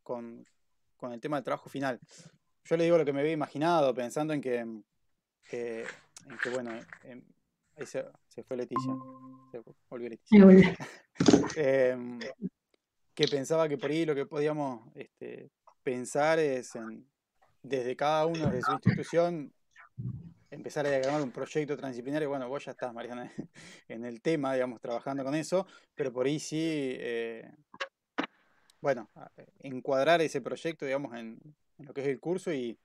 con el tema del trabajo final. Yo le digo lo que me había imaginado, pensando en que bueno, ahí se fue Leticia, volvió Leticia. Que pensaba que por ahí lo que podíamos pensar es desde cada uno, desde su institución, empezar a diagramar un proyecto transdisciplinario. Bueno, vos ya estás, Mariana, en el tema, digamos, trabajando con eso, pero por ahí sí, bueno, encuadrar ese proyecto, digamos, en lo que es el curso y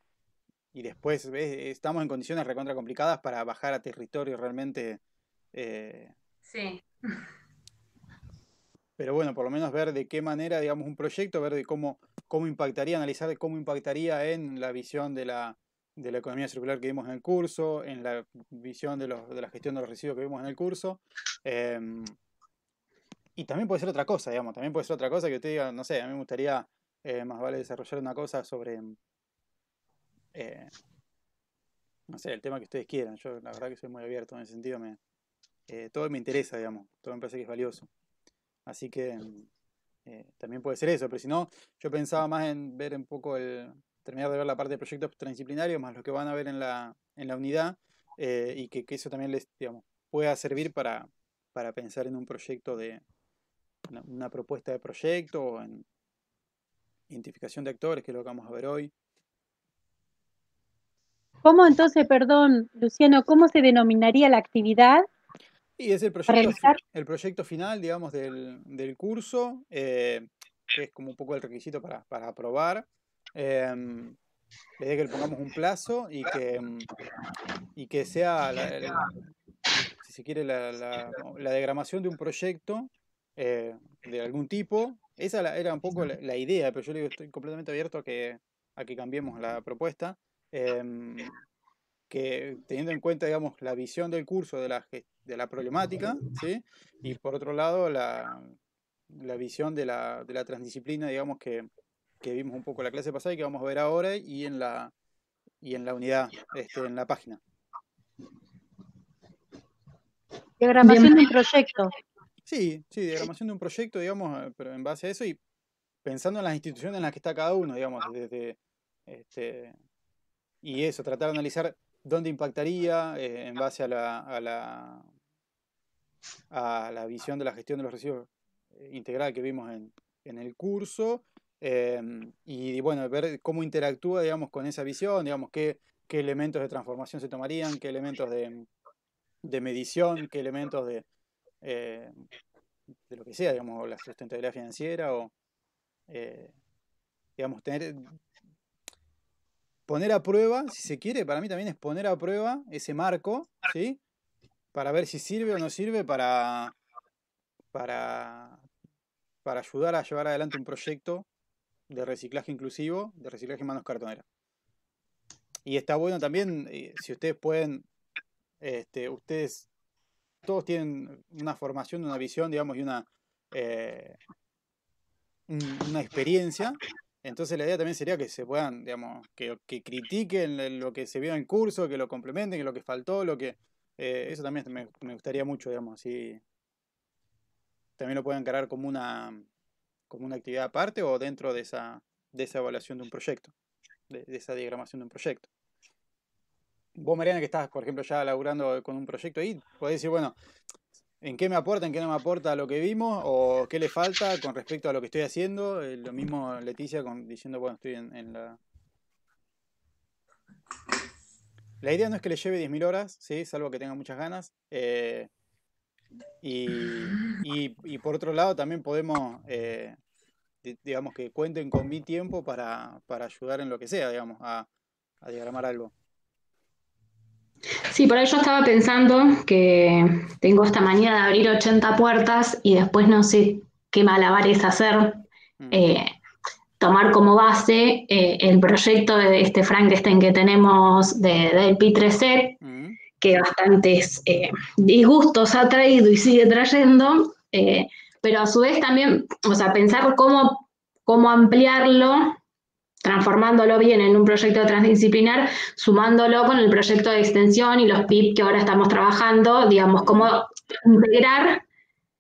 después estamos en condiciones recontra complicadas para bajar a territorio realmente. Sí. Pero bueno, por lo menos ver de qué manera, digamos, un proyecto, ver de cómo impactaría, analizar cómo impactaría en la visión de la economía circular que vimos en el curso, en la visión de la gestión de los residuos que vimos en el curso. Y también puede ser otra cosa, digamos, también puede ser otra cosa que usted diga, no sé, a mí me gustaría más vale desarrollar una cosa sobre, no sé, el tema que ustedes quieran. Yo la verdad que soy muy abierto en ese sentido, todo me interesa, digamos, todo me parece que es valioso. Así que también puede ser eso, pero si no, yo pensaba más en ver un poco terminar de ver la parte de proyectos transdisciplinarios, más lo que van a ver en la unidad, y que eso también les, digamos, pueda servir para pensar en un proyecto una propuesta de proyecto, o en identificación de actores, que es lo que vamos a ver hoy. ¿Cómo entonces, perdón, Luciano, cómo se denominaría la actividad? Y es el proyecto final, digamos, del curso, que es como un poco el requisito para aprobar. Desde que le pongamos un plazo y que sea, si se quiere, la diagramación de un proyecto de algún tipo. Esa era un poco la idea, pero yo le digo, estoy completamente abierto a que cambiemos la propuesta. Que teniendo en cuenta, digamos, la visión del curso de la problemática, ¿sí? Y por otro lado, la visión de la transdisciplina, digamos, que vimos un poco en la clase pasada y que vamos a ver ahora y en la unidad, en la página. Diagramación de un proyecto. Sí, diagramación de un proyecto, digamos, pero en base a eso y pensando en las instituciones en las que está cada uno, digamos, y eso, tratar de analizar dónde impactaría en base a la visión de la gestión de los residuos integral que vimos en el curso, y bueno, ver cómo interactúa, digamos, con esa visión, digamos, qué elementos de transformación se tomarían, qué elementos de medición, qué elementos de lo que sea, digamos, la sustentabilidad financiera o, digamos, poner a prueba, si se quiere, para mí también es poner a prueba ese marco, ¿sí? Para ver si sirve o no sirve para ayudar a llevar adelante un proyecto de reciclaje inclusivo, de reciclaje en manos cartoneras. Y está bueno también, si ustedes pueden, ustedes todos tienen una formación, una visión, digamos, y una experiencia. Entonces la idea también sería que se puedan, digamos, que critiquen lo que se vio en el curso, que lo complementen, que lo que faltó, eso también me gustaría mucho, digamos, así también lo pueden encarar como una actividad aparte o dentro de esa evaluación de un proyecto, de esa diagramación de un proyecto. Vos, Mariana, que estás, por ejemplo, ya laburando con un proyecto ahí, podés decir, bueno, ¿en qué me aporta, en qué no me aporta lo que vimos? ¿O qué le falta con respecto a lo que estoy haciendo? Lo mismo Leticia diciendo, bueno, estoy en la... La idea no es que le lleve 10.000 horas, ¿sí? Salvo que tenga muchas ganas. Y por otro lado también podemos, digamos, que cuenten con mi tiempo para ayudar en lo que sea, digamos, a diagramar algo. Sí, por ahí yo estaba pensando que tengo esta manía de abrir 80 puertas y después no sé qué malabares hacer. Tomar como base el proyecto de este Frankenstein que tenemos del P3C, que bastantes disgustos ha traído y sigue trayendo, pero a su vez también, o sea, pensar cómo ampliarlo, transformándolo bien en un proyecto transdisciplinar, sumándolo con el proyecto de extensión y los PIP que ahora estamos trabajando, digamos, cómo integrar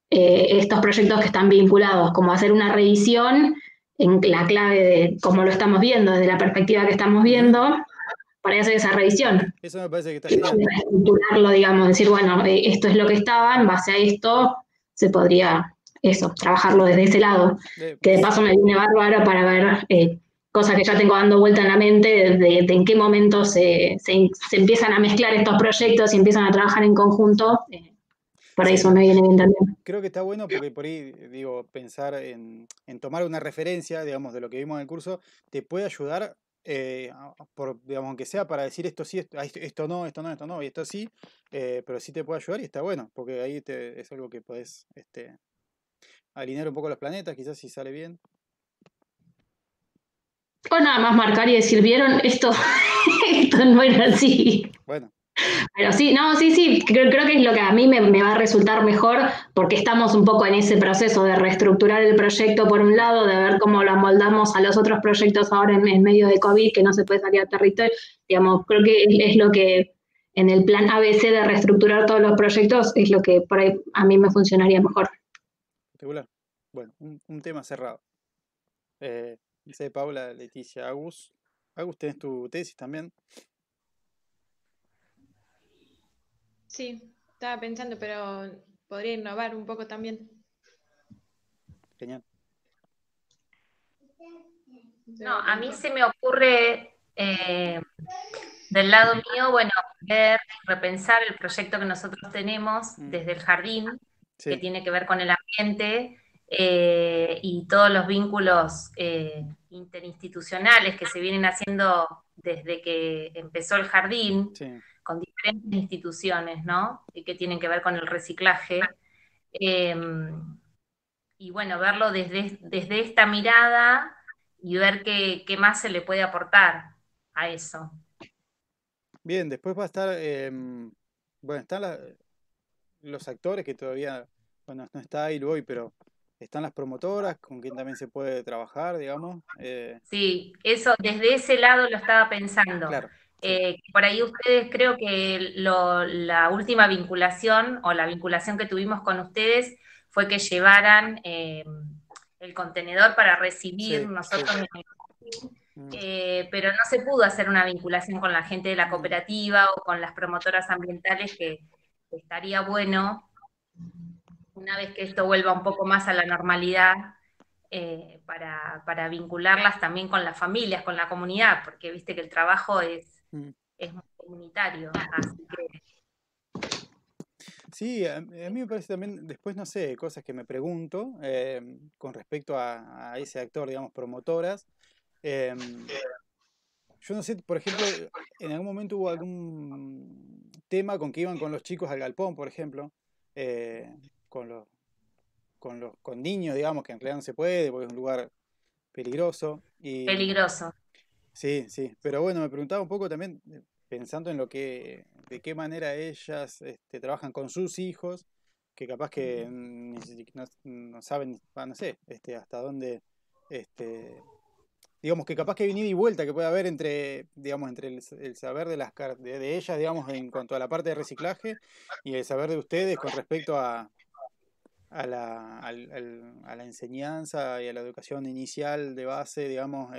estos proyectos que están vinculados, como hacer una revisión en la clave de cómo lo estamos viendo, desde la perspectiva que estamos viendo, para hacer esa revisión. Eso me parece que está genial. Estructurarlo, digamos, decir, bueno, esto es lo que estaba, en base a esto se podría, trabajarlo desde ese lado. Que de paso me viene bárbaro para ver cosas que ya tengo dando vuelta en la mente, de en qué momento se empiezan a mezclar estos proyectos y empiezan a trabajar en conjunto. Por eso me viene bien también. Creo que está bueno porque por ahí, digo, pensar en tomar una referencia, digamos, de lo que vimos en el curso, te puede ayudar, digamos, aunque sea para decir esto sí, esto no, esto no, esto no, y esto sí, pero sí te puede ayudar y está bueno, porque ahí es algo que podés alinear un poco los planetas, quizás si sale bien. O nada más marcar y decir, ¿vieron? Esto no era así. Bueno. Pero sí, creo que es lo que a mí me va a resultar mejor, porque estamos un poco en ese proceso de reestructurar el proyecto por un lado, de ver cómo lo amoldamos a los otros proyectos ahora en medio de COVID, que no se puede salir a territorio. Digamos, creo que es lo que en el plan ABC de reestructurar todos los proyectos es lo que por ahí a mí me funcionaría mejor. Espectacular. Bueno, un tema cerrado. Dice Paula, Leticia, Agus, ¿tenés tu tesis también? Sí, estaba pensando, pero podría innovar un poco también. Genial. No, a mí se me ocurre del lado mío, bueno, ver, repensar el proyecto que nosotros tenemos desde el jardín, que tiene que ver con el ambiente y todos los vínculos interinstitucionales que se vienen haciendo desde que empezó el jardín, con diferentes instituciones, ¿no? Y que tienen que ver con el reciclaje. Y bueno, verlo desde esta mirada y ver qué más se le puede aportar a eso. Bien, después va a estar, bueno, están los actores que todavía, bueno, no está ahí hoy, pero están las promotoras con quien también se puede trabajar, digamos. Sí, eso, desde ese lado lo estaba pensando. Claro. Por ahí ustedes, creo que la última vinculación o la vinculación que tuvimos con ustedes fue que llevaran el contenedor para recibir nosotros en el jardín, pero no se pudo hacer una vinculación con la gente de la cooperativa o con las promotoras ambientales, que estaría bueno, una vez que esto vuelva un poco más a la normalidad, para vincularlas también con las familias, con la comunidad, porque viste que el trabajo es muy comunitario, así que... Sí, a mí me parece también, después no sé, cosas que me pregunto con respecto a ese actor, digamos, promotoras. Yo no sé, por ejemplo, en algún momento hubo algún tema con que iban con los chicos al galpón, por ejemplo, con niños, digamos, que en realidad no se puede porque es un lugar peligroso. Peligroso. Sí, pero bueno, me preguntaba un poco también, pensando en de qué manera ellas trabajan con sus hijos, que capaz que no saben, no sé, hasta dónde, digamos que capaz que hay un ida y vuelta que puede haber entre el saber de ellas, digamos, en cuanto a la parte de reciclaje, y el saber de ustedes con respecto a la enseñanza y a la educación inicial de base, digamos,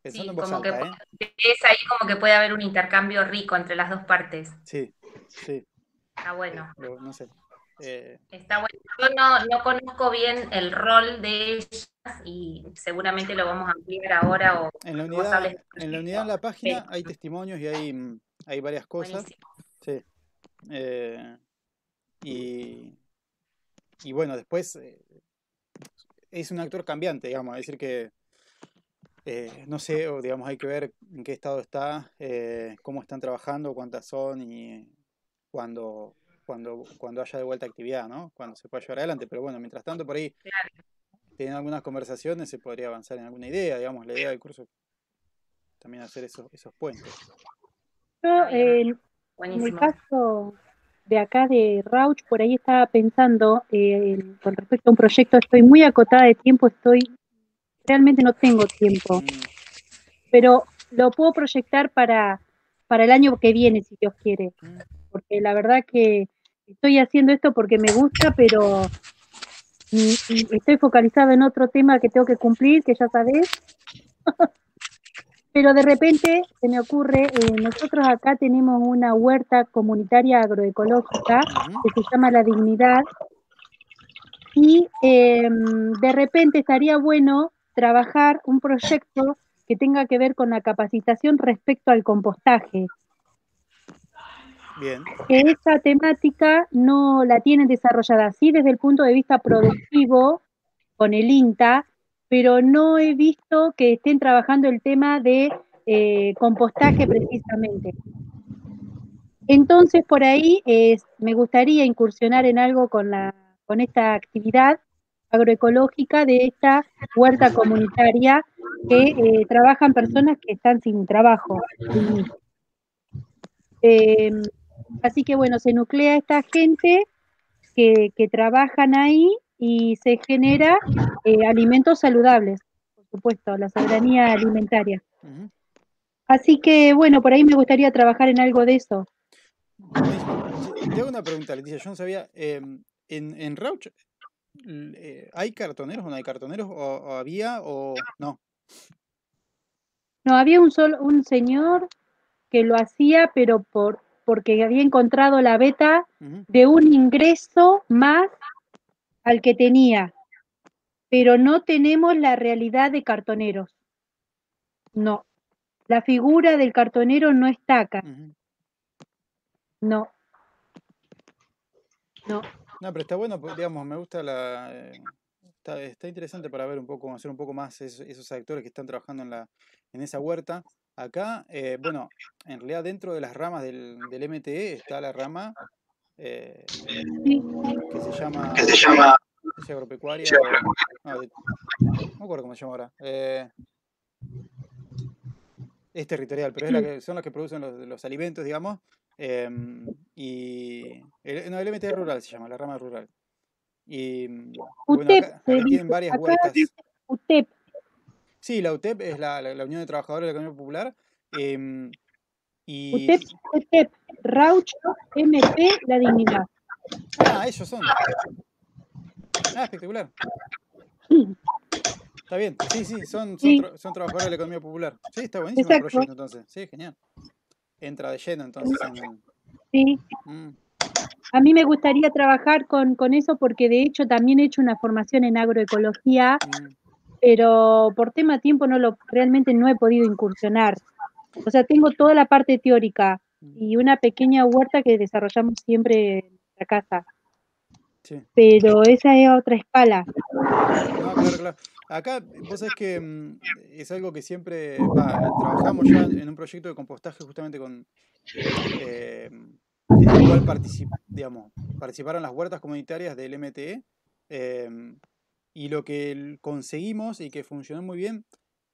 pensando en voz como alta, que es ahí como que puede haber un intercambio rico entre las dos partes. Sí. Está bueno. No sé. Está bueno. Yo no conozco bien el rol de ellas y seguramente lo vamos a ampliar ahora. En la unidad, en la página hay testimonios y hay varias cosas. Buenísimo. Sí. Y bueno, después es un actor cambiante, digamos, es decir que no sé, o digamos, hay que ver en qué estado está, cómo están trabajando, cuántas son y cuando haya de vuelta actividad, ¿no? Cuando se pueda llevar adelante. Pero bueno, mientras tanto, por ahí, teniendo algunas conversaciones, se podría avanzar en alguna idea, digamos, la idea del curso también hacer esos puentes. Yo, en el caso de acá de Rauch, por ahí estaba pensando, con respecto a un proyecto, estoy muy acotada de tiempo, realmente no tengo tiempo, pero lo puedo proyectar para el año que viene, si Dios quiere, porque la verdad que estoy haciendo esto porque me gusta, pero estoy focalizado en otro tema que tengo que cumplir, que ya sabés. Pero de repente se me ocurre, nosotros acá tenemos una huerta comunitaria agroecológica que se llama La Dignidad, y de repente estaría bueno trabajar un proyecto que tenga que ver con la capacitación respecto al compostaje. Bien. Que esa temática no la tienen desarrollada así desde el punto de vista productivo con el INTA, pero no he visto que estén trabajando el tema de compostaje precisamente. Entonces, por ahí me gustaría incursionar en algo con esta actividad agroecológica de esta huerta comunitaria que trabajan personas que están sin trabajo. Así que bueno, se nuclea esta gente que trabajan ahí y se genera alimentos saludables, por supuesto, la soberanía alimentaria. Así que bueno, por ahí me gustaría trabajar en algo de eso. Te hago una pregunta, Leticia. Yo no sabía, en Rauch, ¿hay cartoneros o no hay cartoneros? ¿O había o no? No, había un señor que lo hacía, pero porque había encontrado la beta de un ingreso más al que tenía, pero no tenemos la realidad de cartoneros. No, la figura del cartonero no está acá. No. No, pero está bueno, digamos, me gusta está interesante para ver un poco, conocer un poco más esos actores que están trabajando en esa huerta. Acá, bueno, en realidad dentro de las ramas del MTE está la rama que se llama agropecuaria no me acuerdo cómo se llama ahora. Es territorial, pero son los que producen los alimentos, digamos. Y el MTE rural se llama, la rama rural. Y bueno, acá tienen varias huertas. UTEP. Sí, la UTEP es la Unión de Trabajadores de la Economía Popular. UTEP, Rauch, MP, La Dignidad. Ah, ellos son. Ah, espectacular. Está bien, sí, son trabajadores de la Economía Popular. Sí, está buenísimo el proyecto entonces. Sí, genial. Entra de lleno entonces. Sí. A mí me gustaría trabajar con eso porque de hecho también he hecho una formación en agroecología, pero por tema tiempo realmente no he podido incursionar. O sea, tengo toda la parte teórica y una pequeña huerta que desarrollamos siempre en la casa. Sí. Pero esa es otra escala. No, claro. Acá, vos sabés que es algo que siempre trabajamos ya en un proyecto de compostaje justamente con en el cual participaron las huertas comunitarias del MTE, y lo que conseguimos y que funcionó muy bien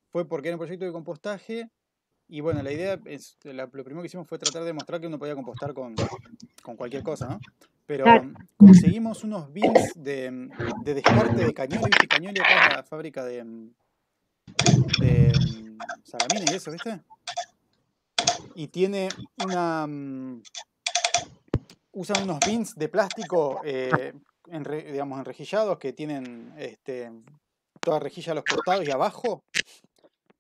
fue porque era un proyecto de compostaje. Y bueno, la idea es, lo primero que hicimos fue tratar de demostrar que uno podía compostar con cualquier cosa, ¿no? Pero conseguimos unos bins de descarte de Cañoli, ¿viste? Cañoli acá es la fábrica de salamines y eso, ¿viste? Y tiene usan unos bins de plástico, digamos, enrejillados que tienen toda rejilla a los costados y abajo.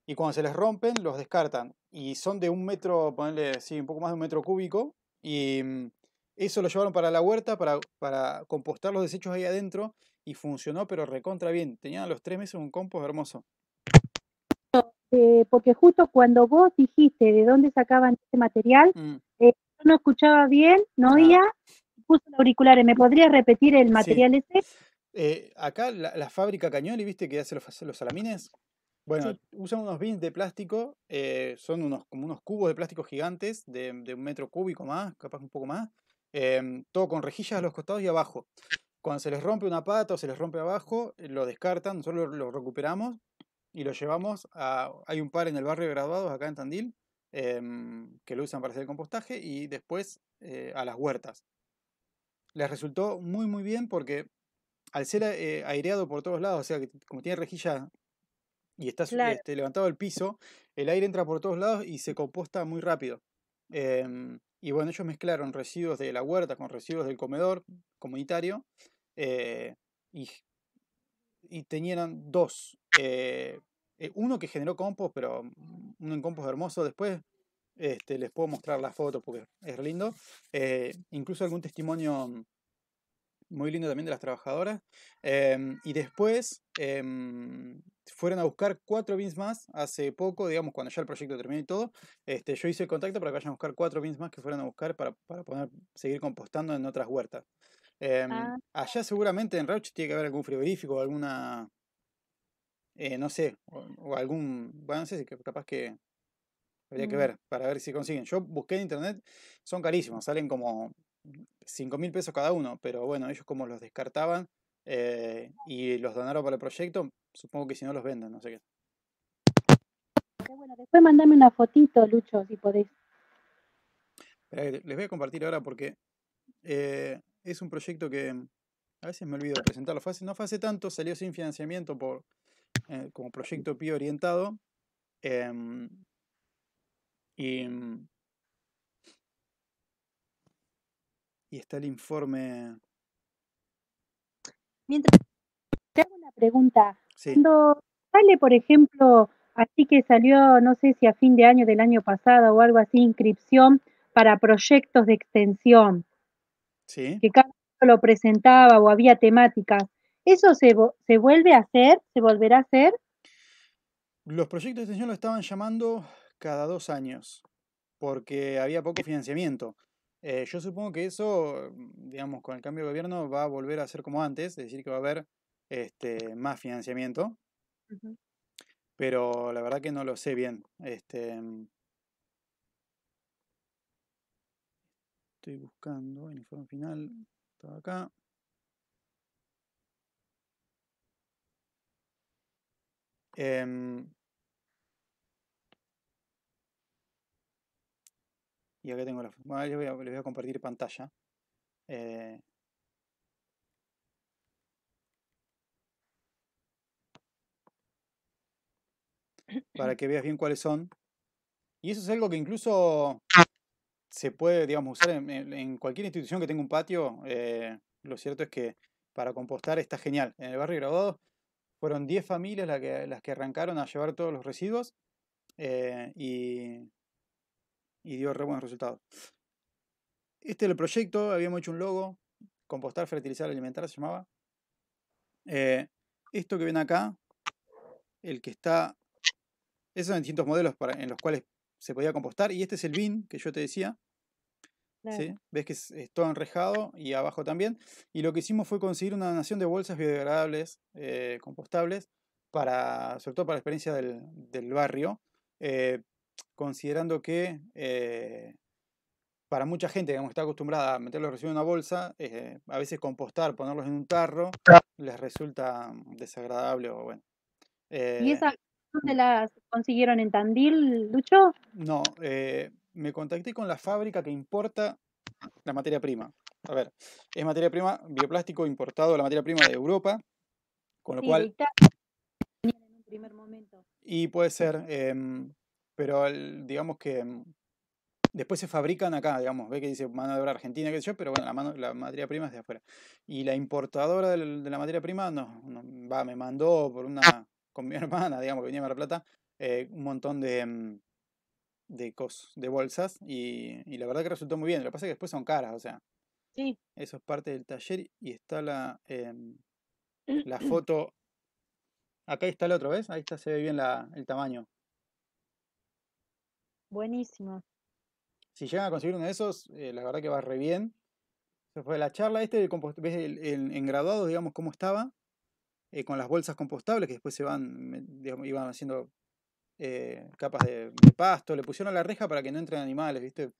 Y cuando se les rompen, los descartan. Y son de 1 metro, ponerle, sí, un poco más de 1 metro cúbico. Y eso lo llevaron para la huerta, para compostar los desechos ahí adentro. Y funcionó, pero recontra bien. Tenían a los 3 meses un compost hermoso. Porque justo cuando vos dijiste de dónde sacaban este material, yo no escuchaba bien, no oía, puse los auriculares. ¿Me podrías repetir el material ese? Acá la fábrica Cañoli, ¿viste? Que hace los salamines. Bueno, usan unos bins de plástico, son como unos cubos de plástico gigantes, de 1 metro cúbico más, capaz un poco más, todo con rejillas a los costados y abajo. Cuando se les rompe una pata o se les rompe abajo, lo descartan, nosotros lo recuperamos y lo llevamos hay un par en el barrio de Graduados, acá en Tandil, que lo usan para hacer el compostaje, y después a las huertas. Les resultó muy muy bien porque al ser aireado por todos lados, o sea que como tiene rejilla y está levantado el piso, el aire entra por todos lados y se composta muy rápido. Y bueno, ellos mezclaron residuos de la huerta con residuos del comedor comunitario eh, y, y tenían dos. Uno que generó compost, pero uno en compost hermoso. Después les puedo mostrar la foto porque es re lindo. Incluso algún testimonio muy lindo también de las trabajadoras. Y después fueron a buscar 4 bins más hace poco, digamos, cuando ya el proyecto terminó y todo. Yo hice el contacto para que vayan a buscar 4 bins más que fueron a buscar para poder seguir compostando en otras huertas. Allá seguramente en Rauch tiene que haber algún frigorífico o alguna, no sé, o algún, bueno, no sé si capaz que habría que ver para ver si consiguen. Yo busqué en internet, son carísimos, salen como 5.000 pesos cada uno, pero bueno, ellos como los descartaban y los donaron para el proyecto, supongo que si no los venden, no sé qué. Bueno, después mandame una fotito, Lucho, si podés. Les voy a compartir ahora porque es un proyecto que a veces me olvido de presentarlo. No fue hace tanto, salió sin financiamiento como proyecto PIE orientado. Y está el informe. Mientras te hago una pregunta. Sí. Cuando sale, por ejemplo, así que salió, no sé si a fin de año del año pasado o algo así, inscripción para proyectos de extensión, Sí. que cada uno lo presentaba o había temáticas, ¿eso se vuelve a hacer? ¿Se volverá a hacer? Los proyectos de extensión lo estaban llamando cada 2 años, porque había poco financiamiento. Yo supongo que eso, digamos, con el cambio de gobierno va a volver a ser como antes, es decir, que va a haber más financiamiento, pero la verdad que no lo sé bien. Estoy buscando el informe final, todo acá. Y acá tengo la. Bueno, les voy a compartir pantalla. Para que veas bien cuáles son. Y eso es algo que incluso se puede, digamos, usar en cualquier institución que tenga un patio. Lo cierto es que para compostar está genial. En el barrio Graduado fueron 10 familias las que arrancaron a llevar todos los residuos y dio re buenos resultados. Este es el proyecto, habíamos hecho un logo, compostar, fertilizar, alimentar se llamaba. Esto que ven acá, el que está, esos son distintos modelos en los cuales se podía compostar, y este es el bin que yo te decía. Claro. ¿Sí? Ves que es todo enrejado y abajo también. Y lo que hicimos fue conseguir una donación de bolsas biodegradables, compostables, sobre todo para la experiencia del barrio, considerando que para mucha gente, digamos, que está acostumbrada a meter los residuos en una bolsa, a veces compostar, ponerlos en un tarro, les resulta desagradable o bueno. ¿Y esas dónde las consiguieron, en Tandil, Lucho? No, me contacté con la fábrica que importa la materia prima. A ver, es materia prima, bioplástico importado, la materia prima de Europa, con lo cual. De Italia, en un primer momento. Y puede ser, pero digamos que después se fabrican acá, digamos, ve que dice mano de obra argentina, qué sé yo, pero bueno, la materia prima es de afuera. Y la importadora de la materia prima me mandó con mi hermana, digamos, que venía de Mar del Plata, un montón de bolsas y la verdad que resultó muy bien. Lo que pasa es que después son caras, o sea. Sí. Eso es parte del taller y está la foto. Acá está el otro, ¿ves? Ahí está, se ve bien el tamaño. Buenísimo. Si llegan a conseguir uno de esos, la verdad que va re bien. Esa fue la charla. ¿Ves en graduados, digamos, cómo estaba? Con las bolsas compostables que después digamos, iban haciendo capas de pasto. Le pusieron la reja para que no entren animales, ¿viste?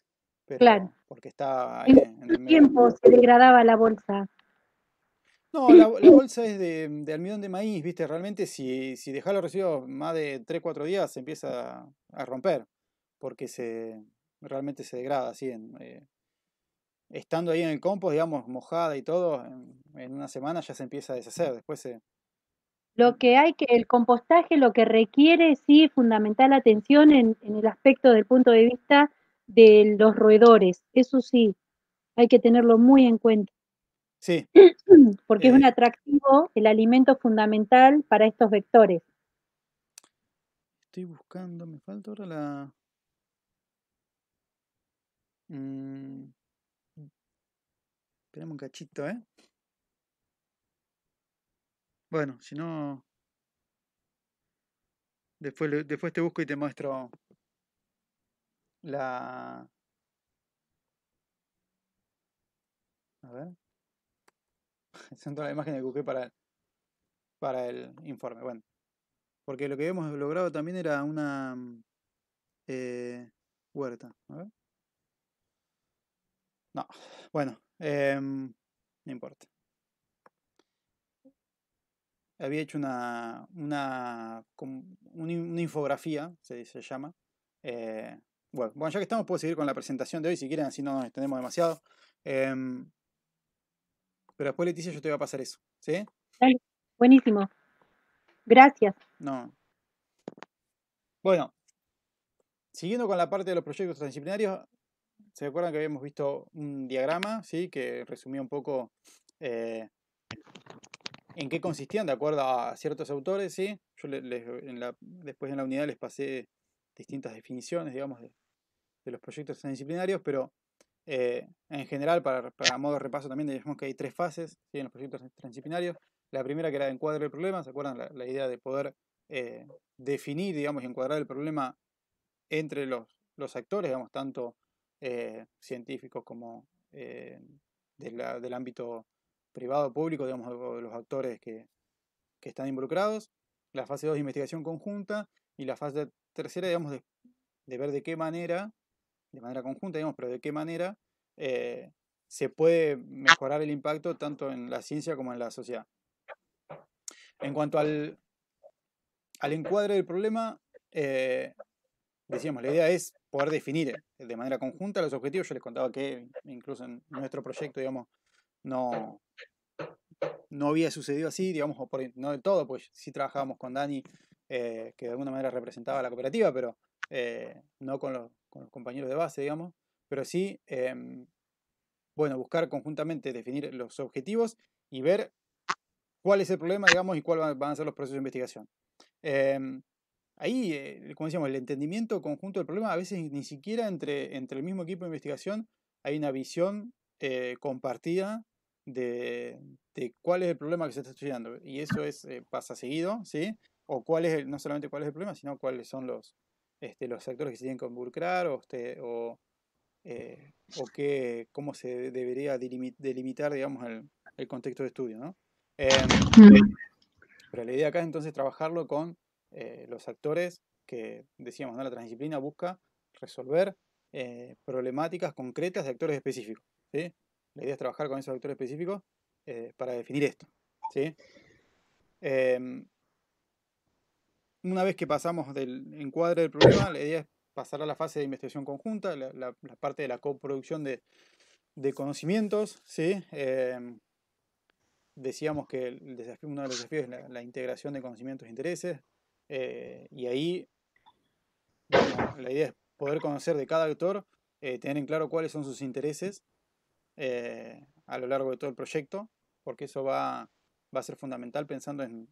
Pero claro. Porque está ahí ¿En qué tiempo se degradaba la bolsa? No, la bolsa es de almidón de maíz, ¿viste? Realmente si dejás los residuos más de 3-4 días se empieza a romper, porque realmente se degrada así. Estando ahí en el compost, digamos, mojada y todo, en una semana ya se empieza a deshacer. Después el compostaje lo que requiere, sí, fundamental atención en el aspecto del punto de vista de los roedores. Eso sí, hay que tenerlo muy en cuenta. Sí. Porque es un atractivo, el alimento fundamental para estos vectores. Estoy buscando, me falta ahora la... Esperemos un cachito, ¿eh? Bueno, si no... Después te busco y te muestro la... A ver. Son todas las imágenes que busqué para el informe. Bueno, porque lo que habíamos logrado también era una huerta. A ver. No, bueno, no importa. Había hecho una infografía, se llama. Bueno, ya que estamos, puedo seguir con la presentación de hoy, si quieren, así no nos extendemos demasiado. Pero después, Leticia, yo te voy a pasar eso, ¿sí? Dale, buenísimo. Gracias. No. Bueno, siguiendo con la parte de los proyectos transdisciplinarios, ¿se acuerdan que habíamos visto un diagrama, ¿sí? Que resumía un poco en qué consistían de acuerdo a ciertos autores, ¿sí? Yo después en la unidad les pasé distintas definiciones, digamos, de los proyectos transdisciplinarios, pero en general, para modo de repaso también, digamos que hay 3 fases, ¿sí? En los proyectos transdisciplinarios. La primera, que era encuadre el problema, ¿se acuerdan? La idea de poder definir, digamos, y encuadrar el problema entre los actores, digamos, tanto científicos como del ámbito privado, público, digamos, o de los actores que están involucrados. La fase 2 de investigación conjunta, y la fase tercera, digamos, de ver de manera conjunta, digamos, pero de qué manera se puede mejorar el impacto tanto en la ciencia como en la sociedad. En cuanto al encuadre del problema, decíamos, la idea es poder definir de manera conjunta los objetivos. Yo les contaba que incluso en nuestro proyecto, digamos, no había sucedido así, digamos, no del todo, pues sí trabajábamos con Dani, que de alguna manera representaba a la cooperativa, pero no con los compañeros de base, digamos, pero sí, bueno, buscar conjuntamente definir los objetivos y ver cuál es el problema, digamos, y cuáles van a ser los procesos de investigación. Ahí, como decíamos, el entendimiento conjunto del problema, a veces ni siquiera entre el mismo equipo de investigación hay una visión compartida de cuál es el problema que se está estudiando. Y eso pasa seguido, ¿sí? O no solamente cuál es el problema, sino cuáles son los actores que se tienen que involucrar, o cómo se debería delimitar, digamos, el contexto de estudio, ¿no? Pero la idea acá es entonces trabajarlo con los actores que, decíamos, ¿no? La transdisciplina busca resolver problemáticas concretas de actores específicos, ¿sí? La idea es trabajar con esos actores específicos para definir esto, ¿sí? Una vez que pasamos del encuadre del problema, la idea es pasar a la fase de investigación conjunta, la parte de la coproducción de conocimientos, ¿sí? Decíamos que uno de los desafíos es la integración de conocimientos e intereses, y ahí, digamos, la idea es poder conocer de cada autor, tener en claro cuáles son sus intereses a lo largo de todo el proyecto, porque eso va a ser fundamental pensando en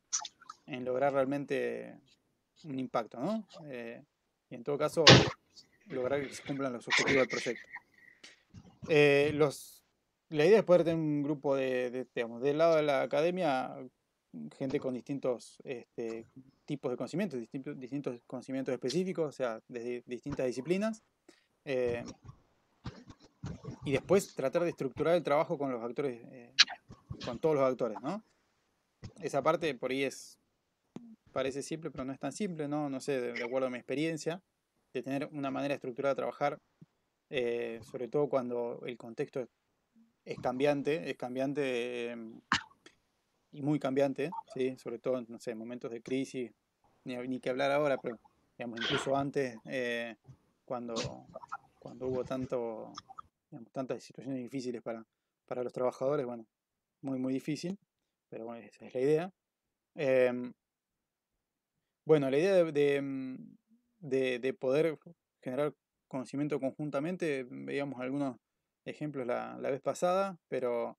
lograr realmente un impacto, ¿no? Y en todo caso, lograr que se cumplan los objetivos del proyecto. La idea es poder tener un grupo digamos, del lado de la academia, gente con distintos tipos de conocimientos, distintos conocimientos específicos, o sea, desde distintas disciplinas. Y después tratar de estructurar el trabajo con los actores, con todos los actores, ¿no? Esa parte por ahí parece simple, pero no es tan simple, ¿no? No sé, de acuerdo a mi experiencia, de tener una manera estructurada de trabajar, sobre todo cuando el contexto es cambiante y muy cambiante, ¿sí? Sobre todo, no sé, en momentos de crisis, ni que hablar ahora, pero digamos, incluso antes, cuando hubo tantas situaciones difíciles para los trabajadores, bueno, muy difícil, pero bueno, esa es la idea. Bueno, la idea de poder generar conocimiento conjuntamente. Veíamos algunos ejemplos la vez pasada, pero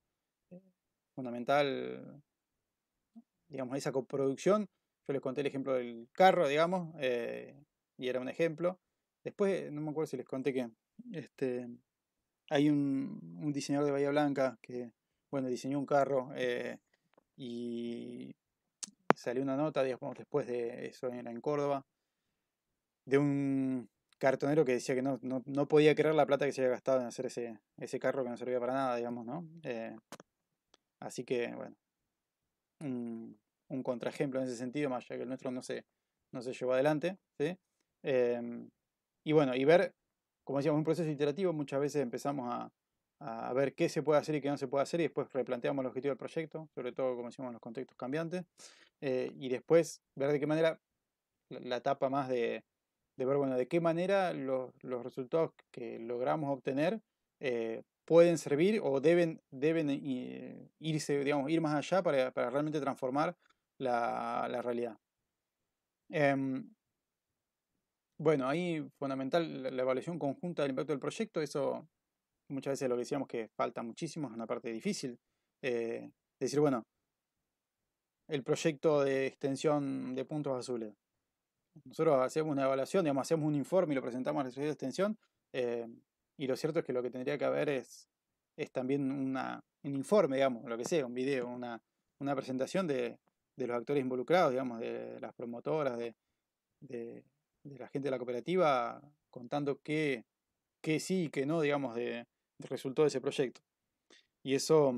fundamental, digamos, esa coproducción. Yo les conté el ejemplo del carro, digamos, y era un ejemplo. Después, no me acuerdo si les conté que hay un diseñador de Bahía Blanca que, bueno, diseñó un carro y salió una nota, digamos, después de eso en Córdoba, de un cartonero que decía que no podía creer la plata que se había gastado en hacer ese carro que no servía para nada, digamos, ¿no? Así que, bueno, un contraejemplo en ese sentido, más allá que el nuestro no se llevó adelante, ¿sí? Y bueno, y ver, como decíamos, un proceso iterativo. Muchas veces empezamos a ver qué se puede hacer y qué no se puede hacer, y después replanteamos el objetivo del proyecto, sobre todo, como decíamos, en los contextos cambiantes, y después ver de qué manera la etapa más de ver, bueno, de qué manera los resultados que logramos obtener pueden servir o deben irse, digamos, ir más allá para realmente transformar la realidad. Bueno, ahí fundamental la evaluación conjunta del impacto del proyecto. Eso muchas veces lo que decíamos que falta muchísimo, es una parte difícil. Decir, bueno, el proyecto de extensión de puntos azules. Nosotros hacemos una evaluación, digamos, hacemos un informe y lo presentamos a la sociedad de extensión, y lo cierto es que lo que tendría que haber es también un informe, digamos, lo que sea, un video, una presentación de los actores involucrados, digamos, de las promotoras, de la gente de la cooperativa, contando qué sí y qué no, digamos, del resultado de ese proyecto. Y eso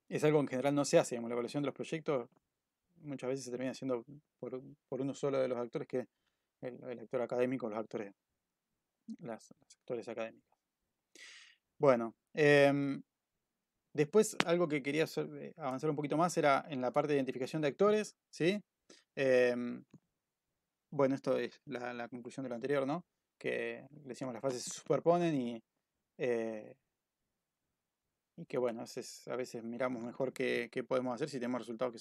es algo que en general no se hace, digamos, la evaluación de los proyectos muchas veces se termina haciendo por uno solo de los actores, que el actor académico, las actores académicas. Bueno, después algo que quería avanzar un poquito más era en la parte de identificación de actores, ¿sí? Bueno, esto es la conclusión de lo anterior, ¿no? Que decíamos, las fases se superponen y que, bueno, a veces miramos mejor qué podemos hacer si tenemos resultados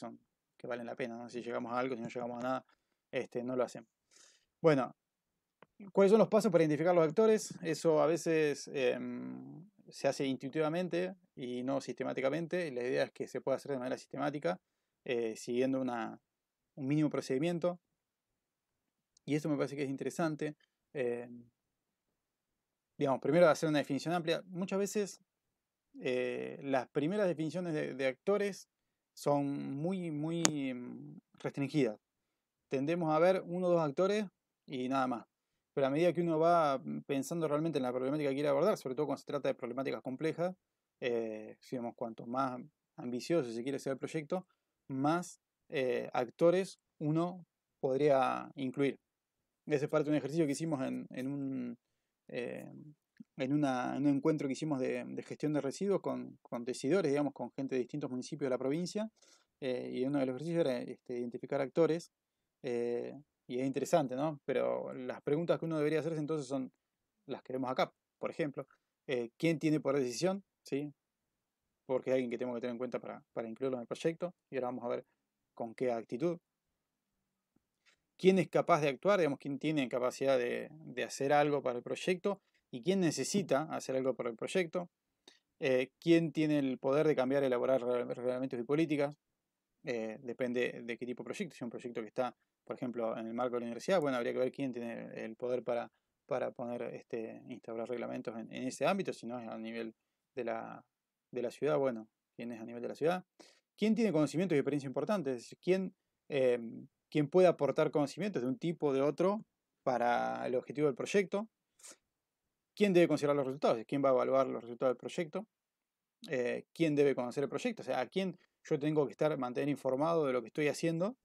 que valen la pena, ¿no? Si llegamos a algo, si no llegamos a nada, no lo hacemos. Bueno, ¿cuáles son los pasos para identificar los actores? Eso a veces se hace intuitivamente y no sistemáticamente. La idea es que se pueda hacer de manera sistemática, siguiendo un mínimo procedimiento. Y esto me parece que es interesante. Digamos, primero hacer una definición amplia. Muchas veces las primeras definiciones de actores son muy, muy restringidas. Tendemos a ver uno o dos actores y nada más. Pero a medida que uno va pensando realmente en la problemática que quiere abordar, sobre todo cuando se trata de problemáticas complejas, digamos, cuanto más ambicioso se quiere ser el proyecto, más actores uno podría incluir. Ese es parte de un ejercicio que hicimos en un encuentro que hicimos de gestión de residuos con decidores, digamos, con gente de distintos municipios de la provincia, y uno de los ejercicios era identificar actores, y es interesante, ¿no? Pero las preguntas que uno debería hacerse entonces son las que vemos acá. Por ejemplo, ¿quién tiene poder de decisión? ¿Sí? Porque es alguien que tenemos que tener en cuenta para incluirlo en el proyecto, y ahora vamos a ver con qué actitud. ¿Quién es capaz de actuar? Digamos, ¿quién tiene capacidad de hacer algo para el proyecto? ¿Y quién necesita hacer algo para el proyecto? ¿Quién tiene el poder de cambiar, elaborar reglamentos y políticas? Depende de qué tipo de proyecto. Si es un proyecto que está, por ejemplo, en el marco de la universidad, bueno, habría que ver quién tiene el poder para poner, instaurar reglamentos en ese ámbito. Si no es a nivel de la ciudad, bueno, quién es a nivel de la ciudad. ¿Quién tiene conocimientos y experiencia importantes? Es decir, ¿quién puede aportar conocimientos de un tipo o de otro para el objetivo del proyecto? ¿Quién debe considerar los resultados? ¿Quién va a evaluar los resultados del proyecto? ¿Quién debe conocer el proyecto? O sea, ¿a quién yo tengo que mantener informado de lo que estoy haciendo?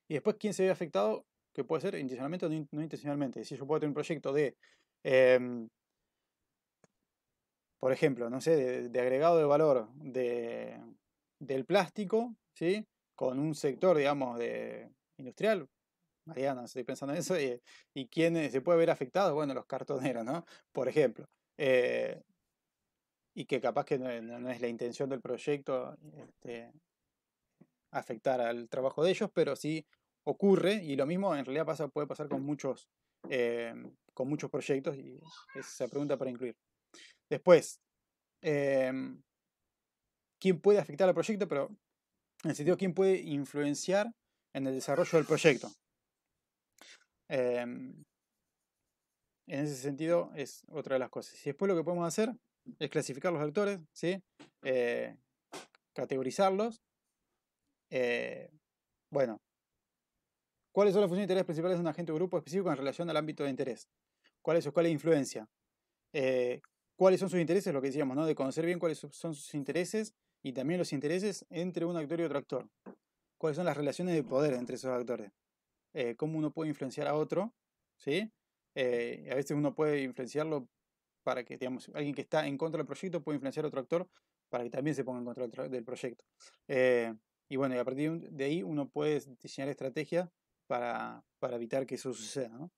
Y después, ¿quién se ve afectado? Que puede ser intencionalmente o no intencionalmente. Es decir, yo puedo tener un proyecto por ejemplo, no sé, de agregado de valor del plástico, ¿sí? Con un sector, digamos, industrial. Mariana, estoy pensando en eso. ¿Y quién se puede ver afectado? Bueno, los cartoneros, ¿no? Por ejemplo. Y que capaz que no es la intención del proyecto afectar al trabajo de ellos, pero sí ocurre, y lo mismo en realidad puede pasar con muchos proyectos, y esa pregunta para incluir. Después, ¿quién puede afectar al proyecto? Pero en el sentido, ¿quién puede influenciar en el desarrollo del proyecto? En ese sentido es otra de las cosas. Y después lo que podemos hacer es clasificar los actores, ¿sí? Categorizarlos. Bueno, ¿cuáles son las funciones de interés principales de un agente o grupo específico en relación al ámbito de interés? ¿Cuál es su escala de influencia? ¿Cuáles son sus intereses? Lo que decíamos, ¿no? De conocer bien cuáles son sus intereses y también los intereses entre un actor y otro actor. ¿Cuáles son las relaciones de poder entre esos actores? ¿Cómo uno puede influenciar a otro? ¿Sí? A veces uno puede influenciarlo para que, digamos, alguien que está en contra del proyecto puede influenciar a otro actor para que también se ponga en contra del proyecto. Y bueno, y a partir de ahí uno puede diseñar estrategias para evitar que eso suceda, ¿no?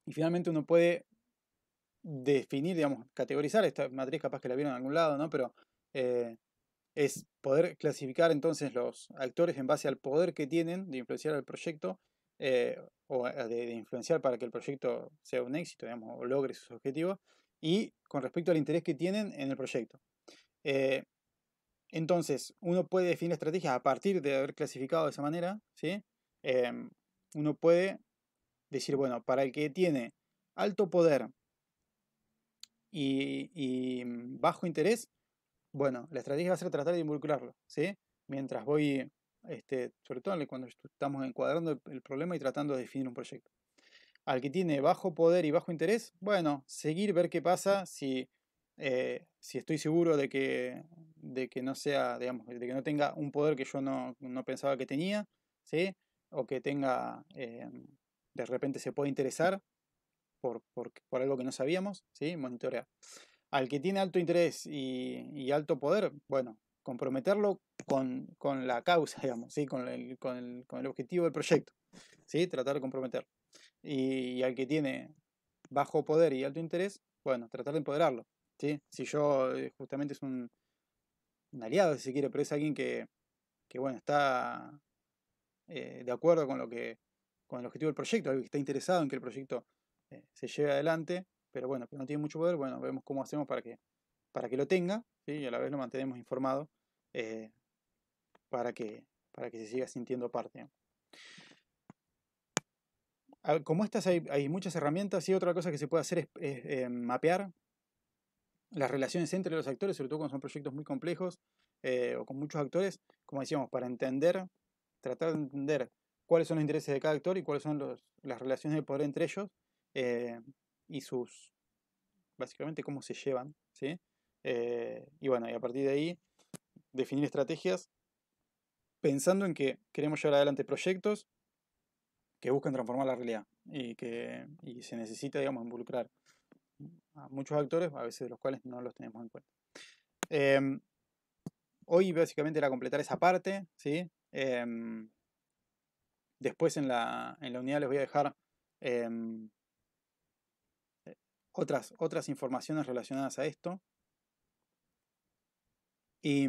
Y finalmente uno puede definir, digamos, categorizar, esta matriz capaz que la vieron en algún lado, ¿no? Pero es poder clasificar entonces los actores en base al poder que tienen de influenciar al proyecto, o de influenciar para que el proyecto sea un éxito, digamos, o logre sus objetivos, y con respecto al interés que tienen en el proyecto. Entonces, uno puede definir estrategias a partir de haber clasificado de esa manera, ¿sí? Uno puede decir, bueno, para el que tiene alto poder y bajo interés, bueno, la estrategia va a ser tratar de involucrarlo, ¿sí? Mientras voy, sobre todo cuando estamos encuadrando el problema y tratando de definir un proyecto. Al que tiene bajo poder y bajo interés, bueno, seguir, ver qué pasa, si estoy seguro de que no sea, digamos, de que no tenga un poder que yo no pensaba que tenía, ¿sí? O que tenga, de repente se puede interesar por algo que no sabíamos, ¿sí? Monitorear. Al que tiene alto interés y alto poder, bueno, comprometerlo con la causa, digamos, ¿sí? Con el objetivo del proyecto, ¿sí? Tratar de comprometerlo. Y al que tiene bajo poder y alto interés, bueno, tratar de empoderarlo, ¿sí? Si yo justamente es un aliado, si se quiere, pero es alguien que bueno, está de acuerdo con el objetivo del proyecto, alguien que está interesado en que el proyecto se lleve adelante, pero bueno, que no tiene mucho poder, bueno, vemos cómo hacemos para que lo tenga, ¿sí? Y a la vez lo mantenemos informado, para que se siga sintiendo parte. Como estas hay muchas herramientas, y otra cosa que se puede hacer es mapear las relaciones entre los actores, sobre todo cuando son proyectos muy complejos, o con muchos actores, como decíamos, para tratar de entender cuáles son los intereses de cada actor y cuáles son las relaciones de poder entre ellos, y básicamente cómo se llevan, ¿sí? Y bueno, y a partir de ahí definir estrategias pensando en que queremos llevar adelante proyectos que buscan transformar la realidad y se necesita, digamos, involucrar a muchos actores, a veces de los cuales no los tenemos en cuenta. Hoy básicamente era completar esa parte, ¿sí? Después en la unidad les voy a dejar otras informaciones relacionadas a esto. Y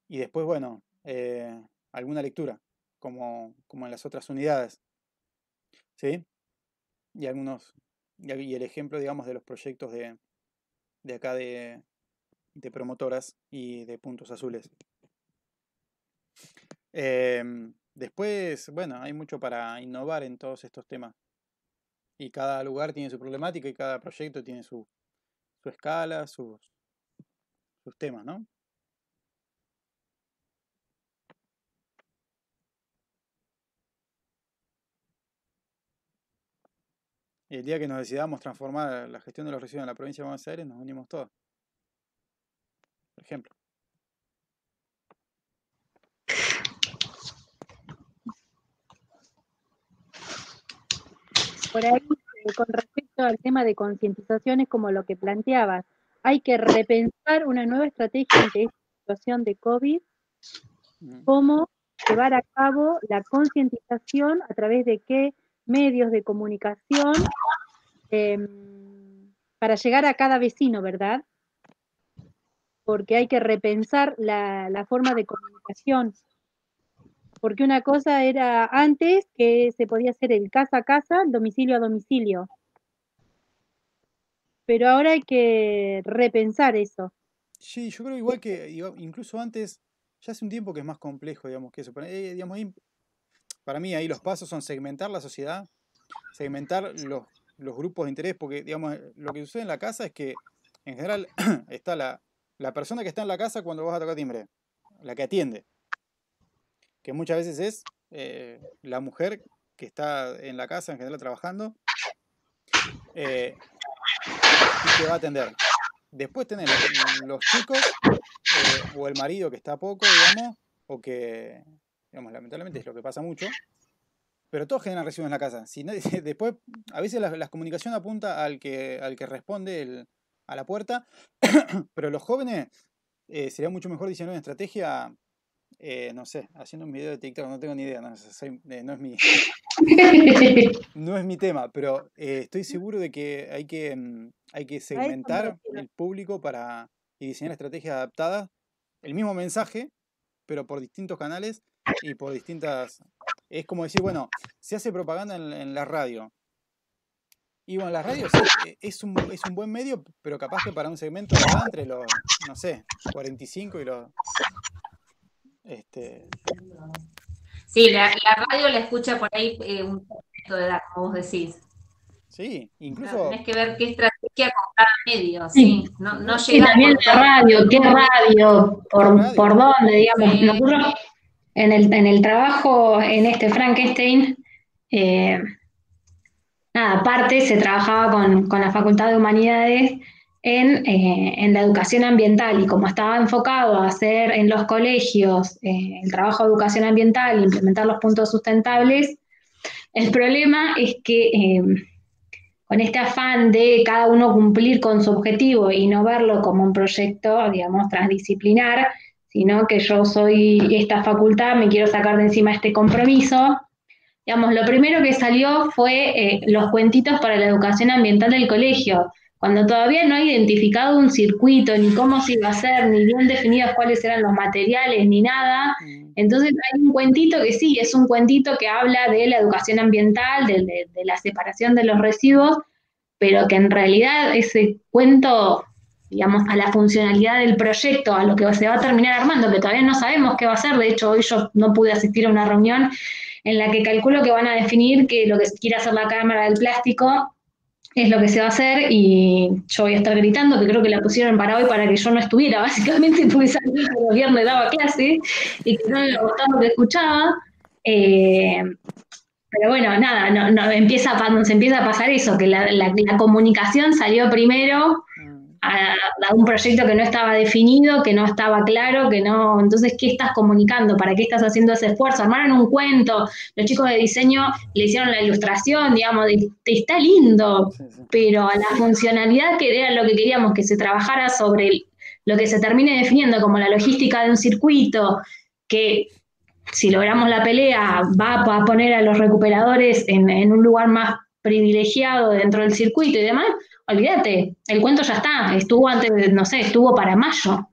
después, bueno, alguna lectura, como en las otras unidades, ¿sí? Y el ejemplo, digamos, de los proyectos de acá de promotoras y de puntos azules. Después, bueno, hay mucho para innovar en todos estos temas. Y cada lugar tiene su problemática y cada proyecto tiene su escala, sus temas, ¿no? Y el día que nos decidamos transformar la gestión de los residuos en la provincia de Buenos Aires, nos unimos todos. Por ejemplo. Por ahí, con respecto al tema de concientización, es como lo que planteabas. Hay que repensar una nueva estrategia ante esta situación de COVID, cómo llevar a cabo la concientización a través de qué medios de comunicación, para llegar a cada vecino, ¿verdad? porque hay que repensar la forma de comunicación. Porque una cosa era antes que se podía hacer el casa a casa, el domicilio a domicilio. Pero ahora hay que repensar eso. Sí, yo creo igual que incluso antes, ya hace un tiempo que es más complejo, digamos, que eso. Digamos, para mí ahí los pasos son segmentar la sociedad, segmentar los grupos de interés, porque digamos, lo que sucede en la casa es que en general está la persona que está en la casa cuando vas a tocar timbre, la que atiende, que muchas veces es la mujer que está en la casa en general trabajando y que va a atender. Después tenés los chicos o el marido que está poco, digamos, o que, digamos, lamentablemente es lo que pasa mucho, pero todos generan residuos en la casa. Si no, después, a veces la comunicación apunta al que responde a la puerta, pero los jóvenes sería mucho mejor diseñar una estrategia, no sé, haciendo un video de TikTok, no tengo ni idea, no es mi tema, pero estoy seguro de que hay que segmentar el público y diseñar estrategias adaptadas, el mismo mensaje, pero por distintos canales y por distintas... Es como decir, bueno, se hace propaganda en la radio. Y bueno, la radio sí, es un buen medio, pero capaz que para un segmento de edad entre los, no sé, 45 y los... Sí, la radio la escucha por ahí un poquito de edad, como vos decís. Sí, incluso... Claro, tenés que ver qué estrategia con cada medio, sí. No Sí, llega también la radio, qué radio, por dónde, digamos. Sí. Nosotros en el trabajo en Frankenstein, aparte se trabajaba con la Facultad de Humanidades en la educación ambiental, y como estaba enfocado a hacer en los colegios el trabajo de educación ambiental e implementar los puntos sustentables, el problema es que con este afán de cada uno cumplir con su objetivo y no verlo como un proyecto, digamos, transdisciplinar, sino que yo soy esta facultad, me quiero sacar de encima este compromiso. Digamos, lo primero que salió fue los cuentitos para la educación ambiental del colegio, cuando todavía no hay identificado un circuito, ni cómo se iba a hacer, ni bien definidos cuáles eran los materiales, ni nada. Entonces hay un cuentito que sí, es un cuentito que habla de la educación ambiental, de la separación de los residuos, pero que en realidad ese cuento, digamos, a la funcionalidad del proyecto, a lo que se va a terminar armando, que todavía no sabemos qué va a ser. De hecho, hoy yo no pude asistir a una reunión en la que calculo que van a definir que lo que quiere hacer la Cámara del Plástico es lo que se va a hacer, y yo voy a estar gritando, que creo que la pusieron para hoy para que yo no estuviera, básicamente, porque sabía que los viernes daba clase y que no me gustaba lo que escuchaba. Pero bueno, nada, nos empieza a pasar eso, que la comunicación salió primero a un proyecto que no estaba definido, que no estaba claro, que no... Entonces, ¿qué estás comunicando? ¿Para qué estás haciendo ese esfuerzo? Armaron un cuento, los chicos de diseño le hicieron la ilustración, digamos, está lindo, pero a la funcionalidad, que era lo que queríamos, que se trabajara sobre lo que se termine definiendo como la logística de un circuito, que si logramos la pelea va a poner a los recuperadores en un lugar más privilegiado dentro del circuito y demás. Olvídate, el cuento ya está, estuvo antes, no sé, estuvo para mayo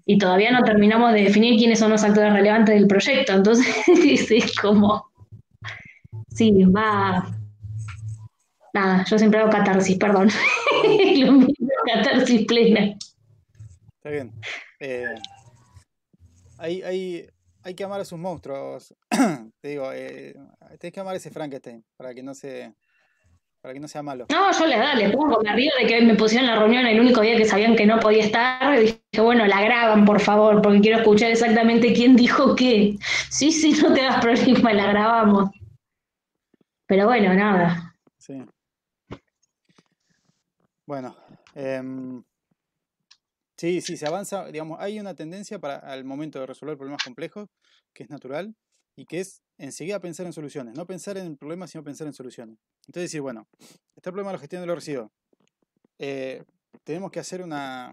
y todavía no terminamos de definir quiénes son los actores relevantes del proyecto. Entonces es como, sí, va, nada, yo siempre hago catarsis, perdón. Lo mismo, catarsis plena. Está bien. Hay que amar a sus monstruos. Te digo, tenés que amar a ese Frankenstein para que no sea malo. No, yo le pongo, me río de que me pusieron en la reunión el único día que sabían que no podía estar, y dije, bueno, la graban, por favor, porque quiero escuchar exactamente quién dijo qué. Sí, no te hagas problema, la grabamos. Pero bueno, nada. Sí. Bueno, sí, se avanza, digamos, hay una tendencia al momento de resolver problemas complejos, que es natural, y que es enseguida pensar en soluciones, no pensar en problemas, sino pensar en soluciones. Entonces decir, bueno, está el problema de la gestión de los residuos. Tenemos que hacer una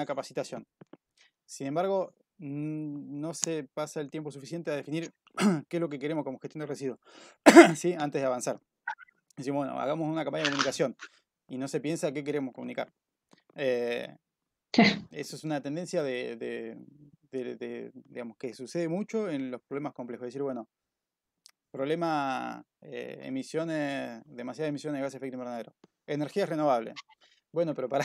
capacitación. Sin embargo, no se pasa el tiempo suficiente a definir qué es lo que queremos como gestión de residuos, ¿sí? Antes de avanzar. Decimos, bueno, hagamos una campaña de comunicación y no se piensa qué queremos comunicar. Eso es una tendencia digamos, que sucede mucho en los problemas complejos. Es decir, bueno, problema demasiadas emisiones de gases de efecto invernadero. Energías renovables. Bueno, pero no